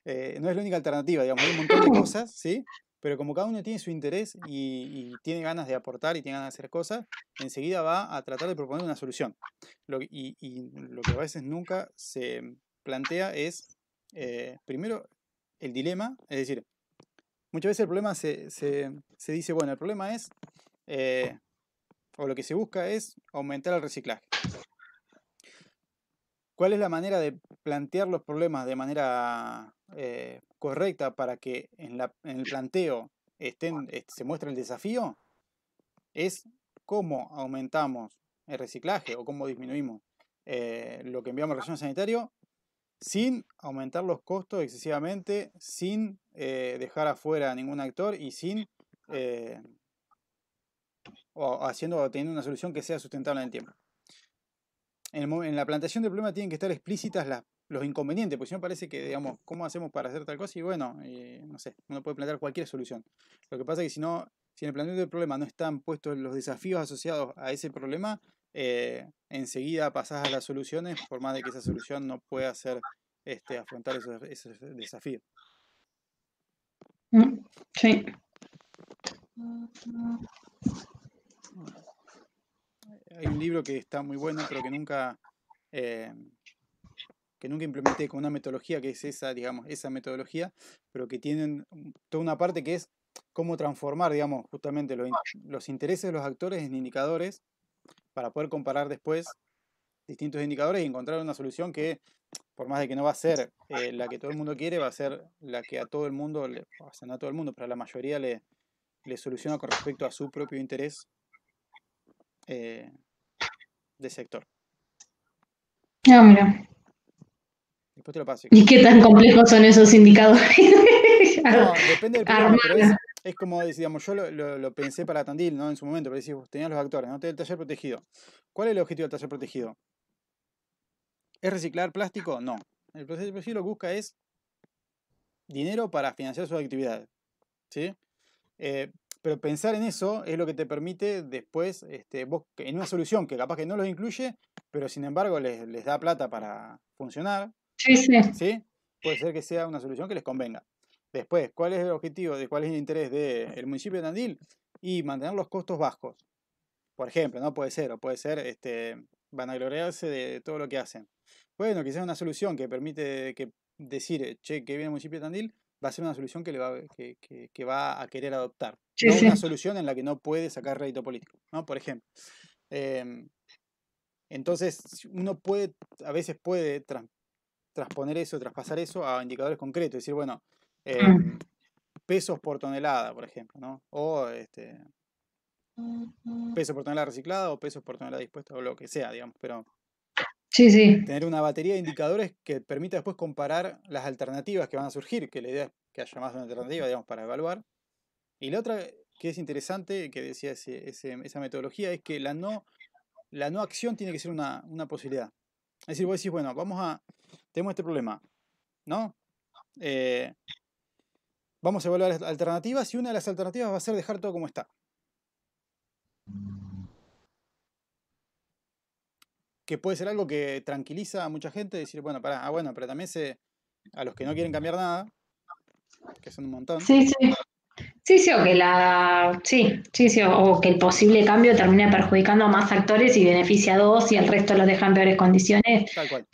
es la única alternativa, digamos, hay un montón de cosas, ¿sí? Pero como cada uno tiene su interés y tiene ganas de aportar y tiene ganas de hacer cosas, enseguida va a tratar de proponer una solución. Y lo que a veces nunca se plantea es, primero, el dilema, es decir, muchas veces el problema se dice, bueno, el problema es, o lo que se busca es aumentar el reciclaje. ¿Cuál es la manera de plantear los problemas de manera correcta para que en el planteo se muestre el desafío? Es cómo aumentamos el reciclaje o cómo disminuimos lo que enviamos al relleno sanitario sin aumentar los costos excesivamente, sin dejar afuera a ningún actor y sin teniendo una solución que sea sustentable en el tiempo. En la planteación del problema tienen que estar explícitas los inconvenientes, porque si no parece que, digamos, ¿cómo hacemos para hacer tal cosa? Y bueno, no sé, uno puede plantear cualquier solución. Lo que pasa es que si en el planteamiento del problema no están puestos los desafíos asociados a ese problema, enseguida pasás a las soluciones, por más de que esa solución no pueda afrontar esos desafíos. Sí. Hay un libro que está muy bueno, pero que nunca implementé con una metodología que es esa, digamos, esa metodología, pero que tienen toda una parte que es cómo transformar, digamos, justamente los intereses de los actores en indicadores para poder comparar después distintos indicadores y encontrar una solución que, por más de que no va a ser la que todo el mundo quiere, va a ser la que a todo el mundo, o sea, no a todo el mundo, pero a la mayoría le soluciona con respecto a su propio interés de sector. No, mira. Después te lo paso. ¿Y qué tan complejos son esos indicadores? No, depende del problema, pero es como, digamos, yo lo pensé para Tandil, ¿no? En su momento, pero decís, tenías los actores, ¿no? Tenés el taller protegido. ¿Cuál es el objetivo del taller protegido? ¿Es reciclar plástico? No. El taller protegido lo que busca es dinero para financiar sus actividades, ¿sí? Pero pensar en eso es lo que te permite después, vos, en una solución que capaz que no los incluye, pero sin embargo les da plata para funcionar, ¿sí? Puede ser que sea una solución que les convenga. Después, ¿cuál es el objetivo, cuál es el interés del municipio de Tandil? Y mantener los costos bajos. Por ejemplo, ¿no? Puede ser vanagloriarse de todo lo que hacen. Bueno, quizás una solución que permite decir, che, que viene el municipio de Tandil, va a ser una solución que va a querer adoptar. No una solución en la que no puede sacar rédito político, ¿no? Por ejemplo. Entonces, uno a veces puede transponer eso, traspasar eso a indicadores concretos. Es decir, bueno, pesos por tonelada, por ejemplo, ¿no? O pesos por tonelada reciclada o pesos por tonelada dispuesta o lo que sea, digamos, pero tener una batería de indicadores que permita después comparar las alternativas que van a surgir, que la idea es que haya más de una alternativa, digamos, para evaluar. Y la otra que es interesante, que decía esa metodología, es que la no acción tiene que ser una posibilidad. Es decir, vos decís, bueno, tenemos este problema, ¿no? Vamos a evaluar alternativas y una de las alternativas va a ser dejar todo como está. Que puede ser algo que tranquiliza a mucha gente, decir, bueno, pero también a los que no quieren cambiar nada, que son un montón. Sí, o que el posible cambio termine perjudicando a más actores y beneficia a dos y el resto los deja en peores condiciones. Tal cual.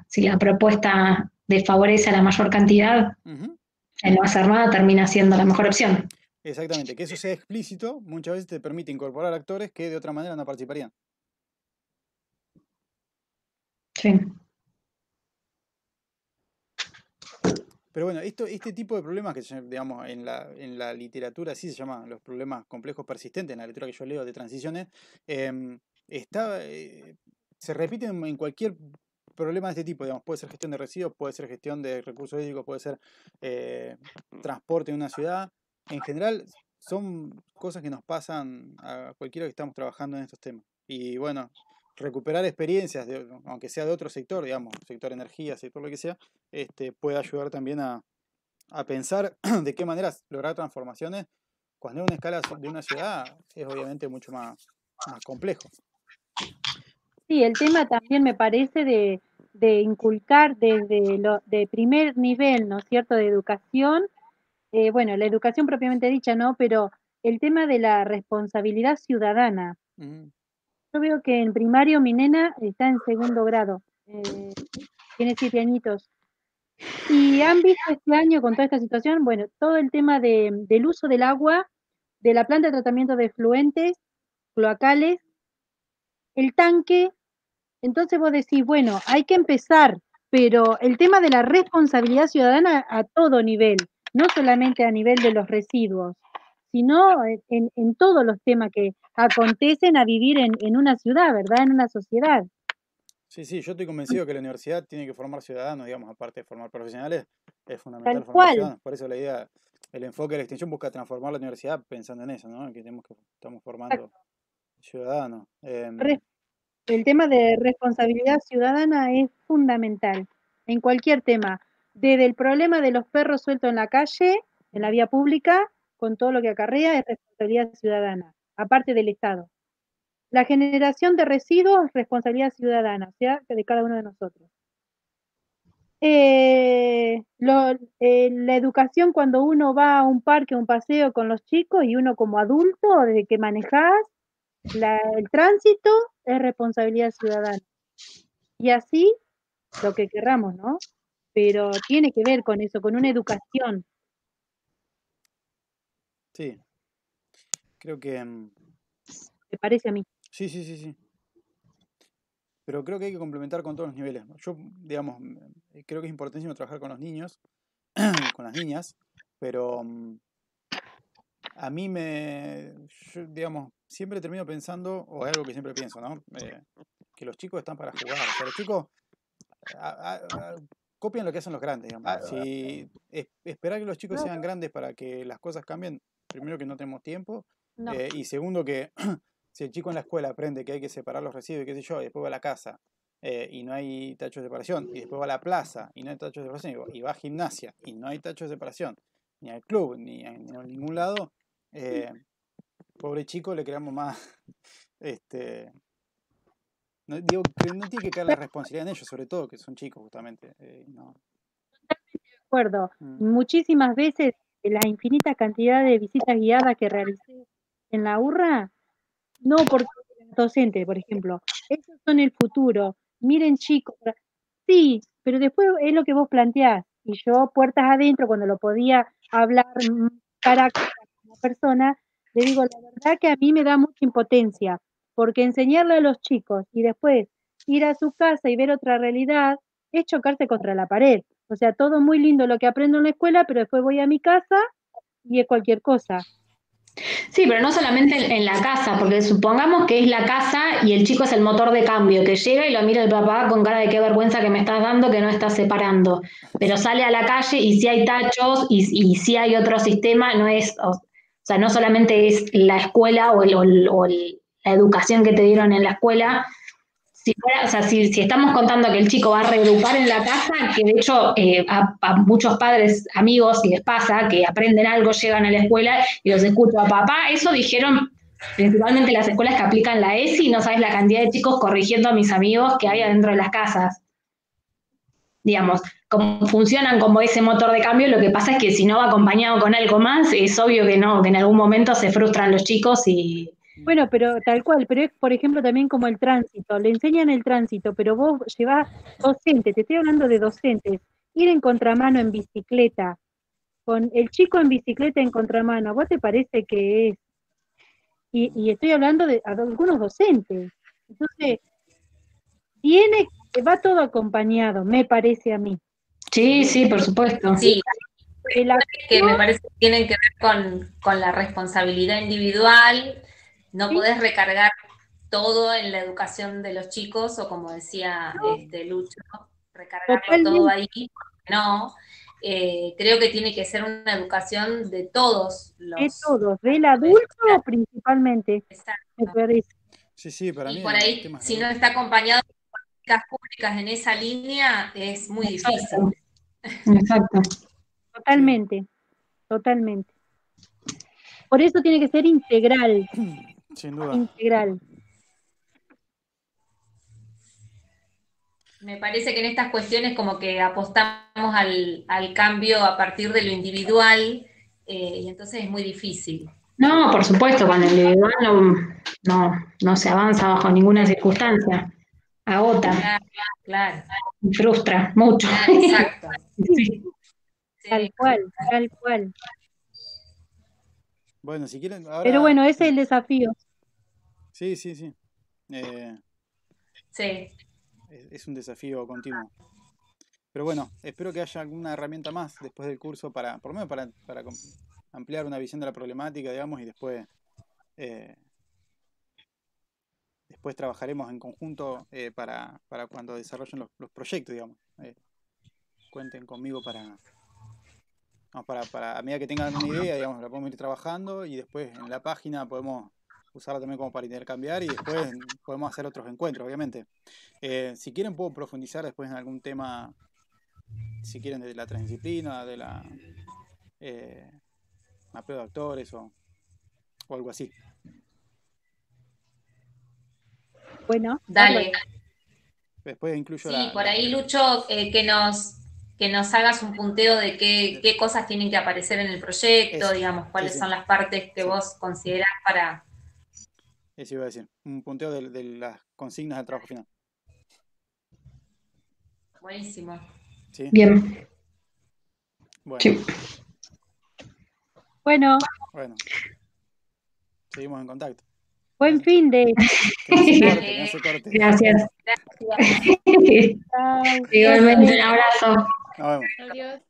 Si la propuesta desfavorece a la mayor cantidad, el no hacer nada termina siendo la mejor opción. Exactamente, que eso sea explícito muchas veces te permite incorporar actores que de otra manera no participarían. Sí. Pero bueno, este tipo de problemas que, digamos, en la literatura así se llaman los problemas complejos persistentes, en la literatura que yo leo de transiciones, se repiten en cualquier problema de este tipo, digamos, puede ser gestión de residuos, puede ser gestión de recursos hídricos, puede ser transporte en una ciudad. En general, son cosas que nos pasan a cualquiera que estamos trabajando en estos temas. Y bueno, recuperar experiencias, aunque sea de otro sector, digamos, sector energía, sector lo que sea, puede ayudar también a a pensar de qué manera lograr transformaciones, cuando en una escala de una ciudad es obviamente mucho más complejo. Sí, el tema también me parece de inculcar desde de primer nivel, ¿no es cierto?, de educación, bueno, la educación propiamente dicha, ¿no? Pero el tema de la responsabilidad ciudadana. Yo veo que en primario mi nena está en segundo grado, tiene 7 añitos. Y han visto este año con toda esta situación, bueno, todo el tema del uso del agua, de la planta de tratamiento de efluentes, cloacales, el tanque. Entonces vos decís, bueno, hay que empezar, pero el tema de la responsabilidad ciudadana a todo nivel, no solamente a nivel de los residuos, sino en todos los temas que acontecen a vivir en una ciudad, ¿verdad? En una sociedad. Sí, yo estoy convencido que la universidad tiene que formar ciudadanos, digamos, aparte de formar profesionales, es fundamental Tal formar cual. ciudadanos. Por eso la idea, el enfoque de la extensión busca transformar la universidad pensando en eso, ¿no? Que estamos formando ciudadanos. El tema de responsabilidad ciudadana es fundamental en cualquier tema, desde el problema de los perros sueltos en la calle, en la vía pública, con todo lo que acarrea, es responsabilidad ciudadana, aparte del Estado. La generación de residuos es responsabilidad ciudadana, o sea, de cada uno de nosotros. La educación cuando uno va a un parque, a un paseo con los chicos y uno como adulto, desde que manejás, el tránsito es responsabilidad ciudadana. Y así, lo que querramos, ¿no? Pero tiene que ver con eso, con una educación. Sí, creo que... ¿Te parece a mí? Sí. Pero creo que hay que complementar con todos los niveles. Yo, digamos, creo que es importantísimo trabajar con los niños, con las niñas, pero a mí yo, digamos, siempre termino pensando, o es algo que siempre pienso, ¿no? Que los chicos están para jugar. O sea, los chicos copian lo que hacen los grandes, digamos. Si esperar que los chicos sean grandes para que las cosas cambien, primero que no tenemos tiempo, y segundo que si el chico en la escuela aprende que hay que separar los residuos y qué sé yo, y después va a la casa y no hay tacho de separación, y después va a la plaza y no hay tacho de separación, y va a gimnasia y no hay tacho de separación, ni al club, ni en ningún lado, pobre chico le creamos más, no, digo que no tiene que caer la responsabilidad en ellos, sobre todo que son chicos justamente. No. De acuerdo. Muchísimas veces la infinita cantidad de visitas guiadas que realicé en la URRA, no porque docente, por ejemplo, esos son el futuro. Miren chicos, sí, pero después es lo que vos planteás. Y yo, puertas adentro, cuando lo podía hablar cara a cara con una persona, le digo, la verdad que a mí me da mucha impotencia, porque enseñarle a los chicos y después ir a su casa y ver otra realidad es chocarse contra la pared. O sea, todo muy lindo lo que aprendo en la escuela, pero después voy a mi casa y es cualquier cosa. Sí, pero no solamente en la casa, porque supongamos que es la casa y el chico es el motor de cambio, que llega y lo mira el papá con cara de qué vergüenza que me estás dando, que no estás separando. Pero sale a la calle y si hay tachos y si hay otro sistema, no es, o sea, no solamente es la escuela o la educación que te dieron en la escuela. Si estamos contando que el chico va a reeducar en la casa, que de hecho a muchos padres, amigos, y les pasa que aprenden algo, llegan a la escuela y los escucho a papá, eso dijeron principalmente las escuelas que aplican la ESI, no sabes la cantidad de chicos corrigiendo a mis amigos que hay adentro de las casas. Digamos, como funcionan como ese motor de cambio, lo que pasa es que si no va acompañado con algo más, es obvio que no, que en algún momento se frustran los chicos y... Bueno, pero tal cual, pero es, por ejemplo, también como el tránsito, le enseñan el tránsito, pero vos llevás docentes, te estoy hablando de docentes, ir en contramano en bicicleta, con el chico en bicicleta en contramano, ¿a vos te parece que es? Y estoy hablando de algunos docentes. Entonces, va todo acompañado, me parece a mí. Sí, por supuesto. Sí, que me parece que tienen que ver con la responsabilidad individual. No podés recargar todo en la educación de los chicos, o como decía Lucho, recargarlo todo ahí. No, creo que tiene que ser una educación de todos los... De todos, del adulto principalmente. Exacto. Sí, para mí. Y por ahí, si no está acompañado de políticas públicas en esa línea, es muy difícil. Exacto. Totalmente, totalmente. Por eso tiene que ser integral. Sin duda. Integral. Me parece que en estas cuestiones como que apostamos al cambio a partir de lo individual, y entonces es muy difícil. No, por supuesto, con el individual no se avanza bajo ninguna circunstancia. Agota, Claro. frustra mucho. Claro, exacto. Sí. Tal cual, tal cual. Bueno, si quieren, ahora... Pero bueno, ese es el desafío. Sí. Sí. Es un desafío continuo. Pero bueno, espero que haya alguna herramienta más después del curso por lo menos para ampliar una visión de la problemática, digamos, y después trabajaremos en conjunto para cuando desarrollen los proyectos, digamos. Cuenten conmigo para a medida que tengan una idea, digamos, la podemos ir trabajando y después en la página podemos usarla también como para intercambiar y después podemos hacer otros encuentros, obviamente. Si quieren puedo profundizar después en algún tema, si quieren, de la transdisciplina, de la mapeo de actores o algo así. Bueno, dale. Después incluyo por ahí, Lucho, que nos hagas un punteo de qué cosas tienen que aparecer en el proyecto, digamos, cuáles son las partes que vos considerás para... Eso iba a decir, un punteo de las consignas del trabajo final. Buenísimo. ¿Sí? Bien. Bueno. Sí. Bueno. Seguimos en contacto. Buen fin de... Que no se corte. Gracias. Gracias. Igualmente, un abrazo. Nos vemos. Adiós.